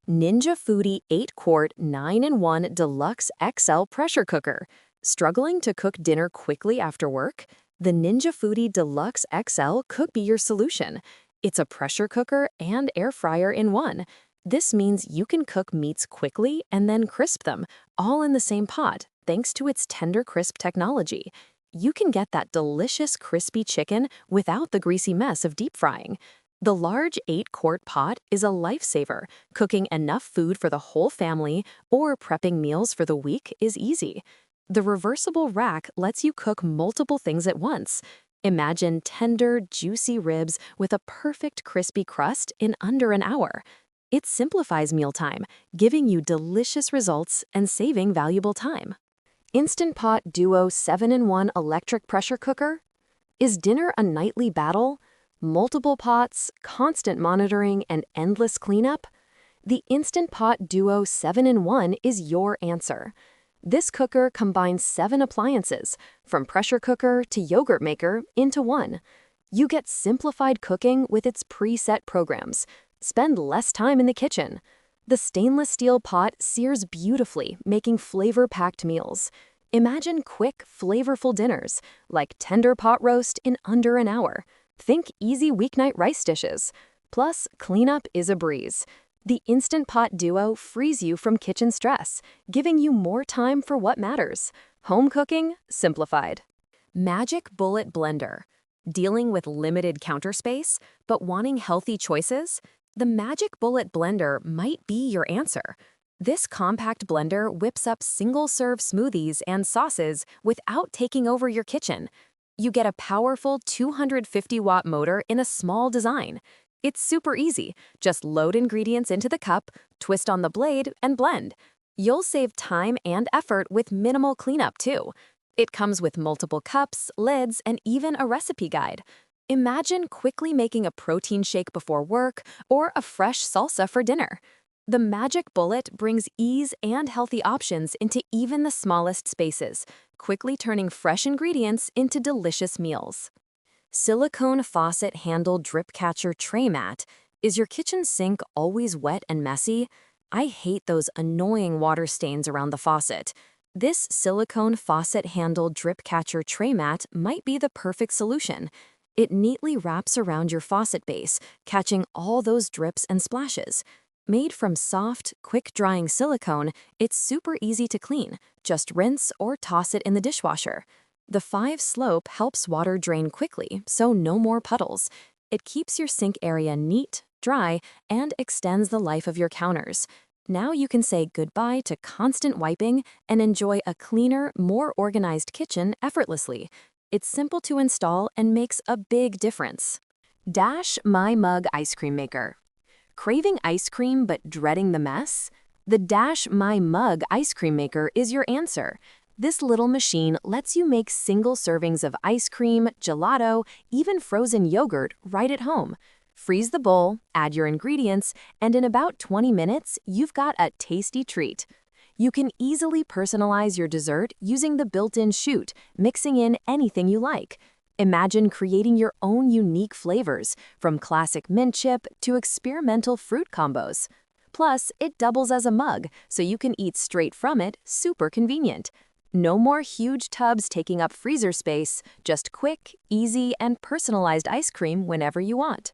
Ninja Foodi 8-quart 9-in-1 Deluxe XL pressure cooker. Struggling to cook dinner quickly after work? The Ninja Foodi Deluxe XL could be your solution. It's a pressure cooker and air fryer in one. This means you can cook meats quickly and then crisp them, all in the same pot, thanks to its tender crisp technology. You can get that delicious crispy chicken without the greasy mess of deep frying. The large 8-quart pot is a lifesaver. Cooking enough food for the whole family or prepping meals for the week is easy. The reversible rack lets you cook multiple things at once. Imagine tender, juicy ribs with a perfect crispy crust in under an hour. It simplifies mealtime, giving you delicious results and saving valuable time. Instant Pot Duo 7-in-1 electric pressure cooker? Is dinner a nightly battle? Multiple pots, constant monitoring, and endless cleanup? The Instant Pot Duo 7-in-1 is your answer. This cooker combines 7 appliances, from pressure cooker to yogurt maker, into one. You get simplified cooking with its preset programs. Spend less time in the kitchen. The stainless steel pot sears beautifully, making flavor-packed meals. Imagine quick, flavorful dinners, like tender pot roast in under an hour. Think easy weeknight rice dishes. Plus, cleanup is a breeze. The Instant Pot Duo frees you from kitchen stress, giving you more time for what matters. Home cooking simplified. Magic Bullet Blender. Dealing with limited counter space, but wanting healthy choices? The Magic Bullet Blender might be your answer. This compact blender whips up single-serve smoothies and sauces without taking over your kitchen. You get a powerful 250-watt motor in a small design. It's super easy. Just load ingredients into the cup, twist on the blade, and blend. You'll save time and effort with minimal cleanup, too. It comes with multiple cups, lids, and even a recipe guide. Imagine quickly making a protein shake before work or a fresh salsa for dinner. The Magic Bullet brings ease and healthy options into even the smallest spaces, quickly turning fresh ingredients into delicious meals. Silicone Faucet Handle Drip Catcher Tray Mat. Is your kitchen sink always wet and messy? I hate those annoying water stains around the faucet. This silicone faucet handle drip catcher tray mat might be the perfect solution. It neatly wraps around your faucet base, catching all those drips and splashes. Made from soft, quick-drying silicone, it's super easy to clean. Just rinse or toss it in the dishwasher. The 5-slope helps water drain quickly, so no more puddles. It keeps your sink area neat, dry, and extends the life of your counters. Now you can say goodbye to constant wiping and enjoy a cleaner, more organized kitchen effortlessly. It's simple to install and makes a big difference. Dash My Mug Ice Cream Maker. Craving ice cream but dreading the mess? The Dash My Mug Ice Cream Maker is your answer. This little machine lets you make single servings of ice cream, gelato, even frozen yogurt right at home. Freeze the bowl, add your ingredients, and in about 20 minutes, you've got a tasty treat. You can easily personalize your dessert using the built-in chute, mixing in anything you like. Imagine creating your own unique flavors, from classic mint chip to experimental fruit combos. Plus, it doubles as a mug, so you can eat straight from it, super convenient. No more huge tubs taking up freezer space, just quick, easy, and personalized ice cream whenever you want.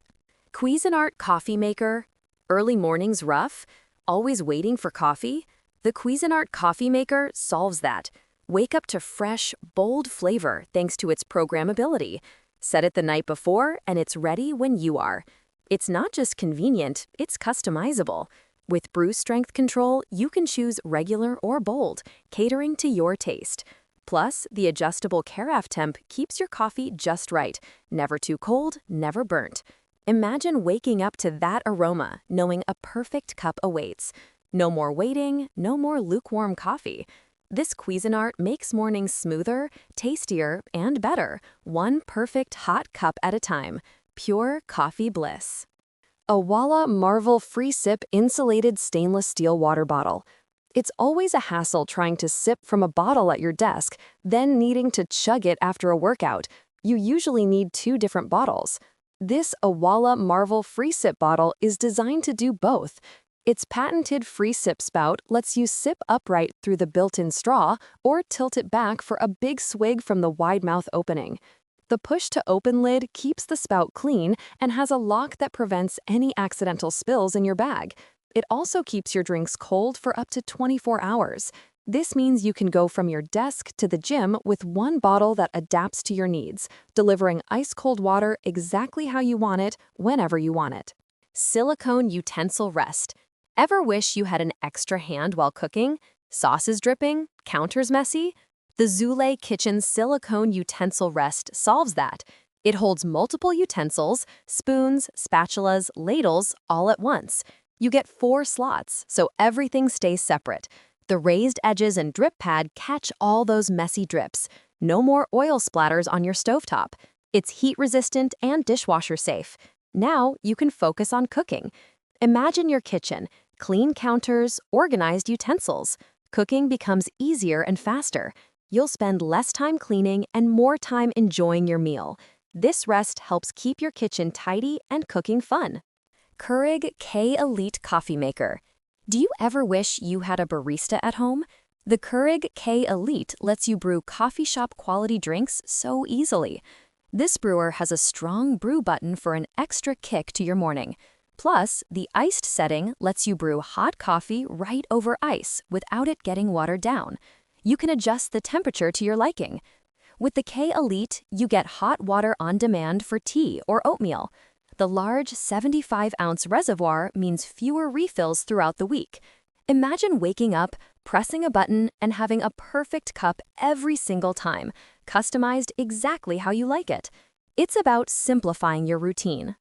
Cuisinart Coffee Maker. Early mornings rough? Always waiting for coffee? The Cuisinart Coffee Maker solves that. Wake up to fresh, bold flavor thanks to its programmability. Set it the night before and it's ready when you are. It's not just convenient, it's customizable. With brew strength control, you can choose regular or bold, catering to your taste. Plus, the adjustable carafe temp keeps your coffee just right, never too cold, never burnt. Imagine waking up to that aroma, knowing a perfect cup awaits. No more waiting, no more lukewarm coffee. This Cuisinart makes mornings smoother, tastier, and better, one perfect hot cup at a time. Pure coffee bliss. Owala Marvel Free Sip Insulated Stainless Steel Water Bottle. It's always a hassle trying to sip from a bottle at your desk, then needing to chug it after a workout. You usually need 2 different bottles. This Owala Marvel Free Sip bottle is designed to do both. Its patented free sip spout lets you sip upright through the built-in straw or tilt it back for a big swig from the wide mouth opening. The push-to-open lid keeps the spout clean and has a lock that prevents any accidental spills in your bag. It also keeps your drinks cold for up to 24 hours. This means you can go from your desk to the gym with one bottle that adapts to your needs, delivering ice-cold water exactly how you want it, whenever you want it. Silicone utensil rest. Ever wish you had an extra hand while cooking? Sauces dripping? Counters messy? The Zule Kitchen Silicone Utensil Rest solves that. It holds multiple utensils, spoons, spatulas, ladles, all at once. You get 4 slots, so everything stays separate. The raised edges and drip pad catch all those messy drips. No more oil splatters on your stovetop. It's heat-resistant and dishwasher-safe. Now you can focus on cooking. Imagine your kitchen, clean counters, organized utensils. Cooking becomes easier and faster. You'll spend less time cleaning and more time enjoying your meal. This rest helps keep your kitchen tidy and cooking fun. Keurig K-Elite Coffee Maker. Do you ever wish you had a barista at home? The Keurig K-Elite lets you brew coffee shop quality drinks so easily. This brewer has a strong brew button for an extra kick to your morning. Plus, the iced setting lets you brew hot coffee right over ice without it getting watered down. You can adjust the temperature to your liking. With the K-Elite, you get hot water on demand for tea or oatmeal. The large 75-ounce reservoir means fewer refills throughout the week. Imagine waking up, pressing a button, and having a perfect cup every single time, customized exactly how you like it. It's about simplifying your routine.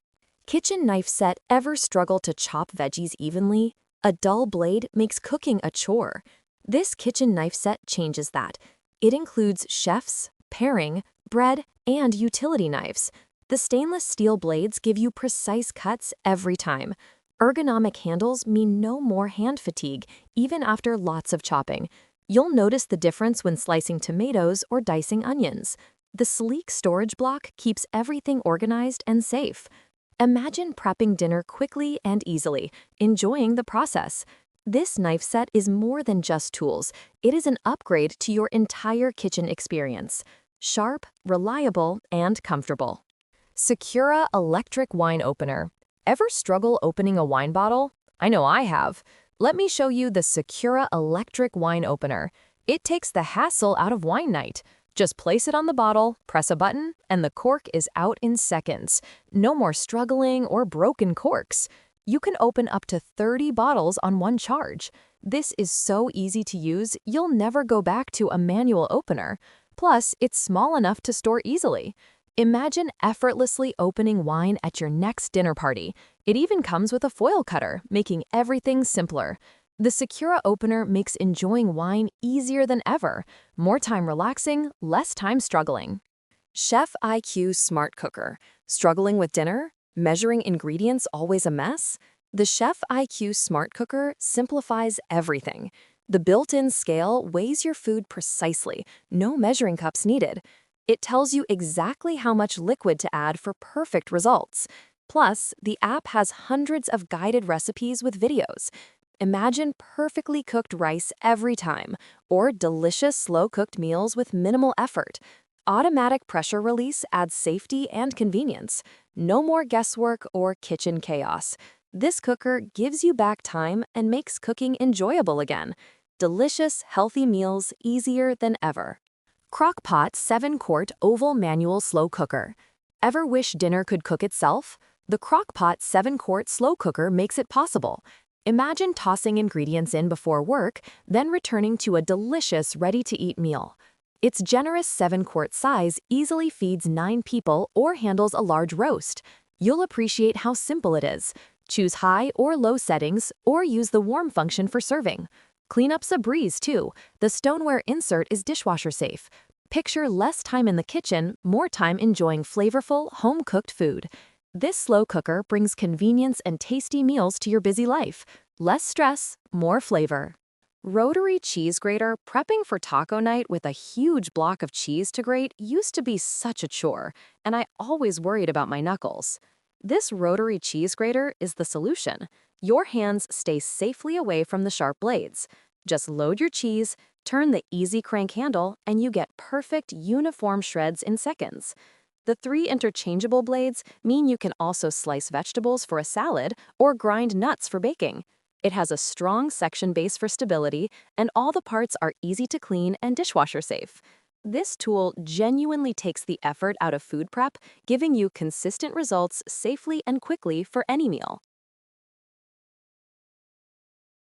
Kitchen knife set. Ever struggle to chop veggies evenly? A dull blade makes cooking a chore. This kitchen knife set changes that. It includes chef's, paring, bread, and utility knives. The stainless steel blades give you precise cuts every time. Ergonomic handles mean no more hand fatigue, even after lots of chopping. You'll notice the difference when slicing tomatoes or dicing onions. The sleek storage block keeps everything organized and safe. Imagine prepping dinner quickly and easily, enjoying the process. This knife set is more than just tools. It is an upgrade to your entire kitchen experience. Sharp, reliable, and comfortable. Secura Electric Wine Opener. Ever struggle opening a wine bottle? I know I have. Let me show you the Secura Electric Wine Opener. It takes the hassle out of wine night. Just place it on the bottle, press a button, and the cork is out in seconds. No more struggling or broken corks. You can open up to 30 bottles on one charge. This is so easy to use, you'll never go back to a manual opener. Plus, it's small enough to store easily. Imagine effortlessly opening wine at your next dinner party. It even comes with a foil cutter, making everything simpler. The Secura opener makes enjoying wine easier than ever. More time relaxing, less time struggling. Chef IQ Smart Cooker. Struggling with dinner? Measuring ingredients always a mess? The Chef IQ Smart Cooker simplifies everything. The built-in scale weighs your food precisely, no measuring cups needed. It tells you exactly how much liquid to add for perfect results. Plus, the app has hundreds of guided recipes with videos. Imagine perfectly cooked rice every time, or delicious slow-cooked meals with minimal effort. Automatic pressure release adds safety and convenience. No more guesswork or kitchen chaos. This cooker gives you back time and makes cooking enjoyable again. Delicious, healthy meals easier than ever. Crock-Pot 7-quart oval manual slow cooker. Ever wish dinner could cook itself? The Crock-Pot 7-quart slow cooker makes it possible. Imagine tossing ingredients in before work, then returning to a delicious, ready-to-eat meal. Its generous 7-quart size easily feeds 9 people or handles a large roast. You'll appreciate how simple it is. Choose high or low settings, or use the warm function for serving. Cleanup's a breeze, too. The stoneware insert is dishwasher safe. Picture less time in the kitchen, more time enjoying flavorful, home-cooked food. This slow cooker brings convenience and tasty meals to your busy life. Less stress, more flavor. Rotary cheese grater. Prepping for taco night with a huge block of cheese to grate used to be such a chore, and I always worried about my knuckles. This rotary cheese grater is the solution. Your hands stay safely away from the sharp blades. Just load your cheese, turn the easy crank handle, and you get perfect, uniform shreds in seconds. The 3 interchangeable blades mean you can also slice vegetables for a salad or grind nuts for baking. It has a strong section base for stability, and all the parts are easy to clean and dishwasher safe. This tool genuinely takes the effort out of food prep, giving you consistent results safely and quickly for any meal.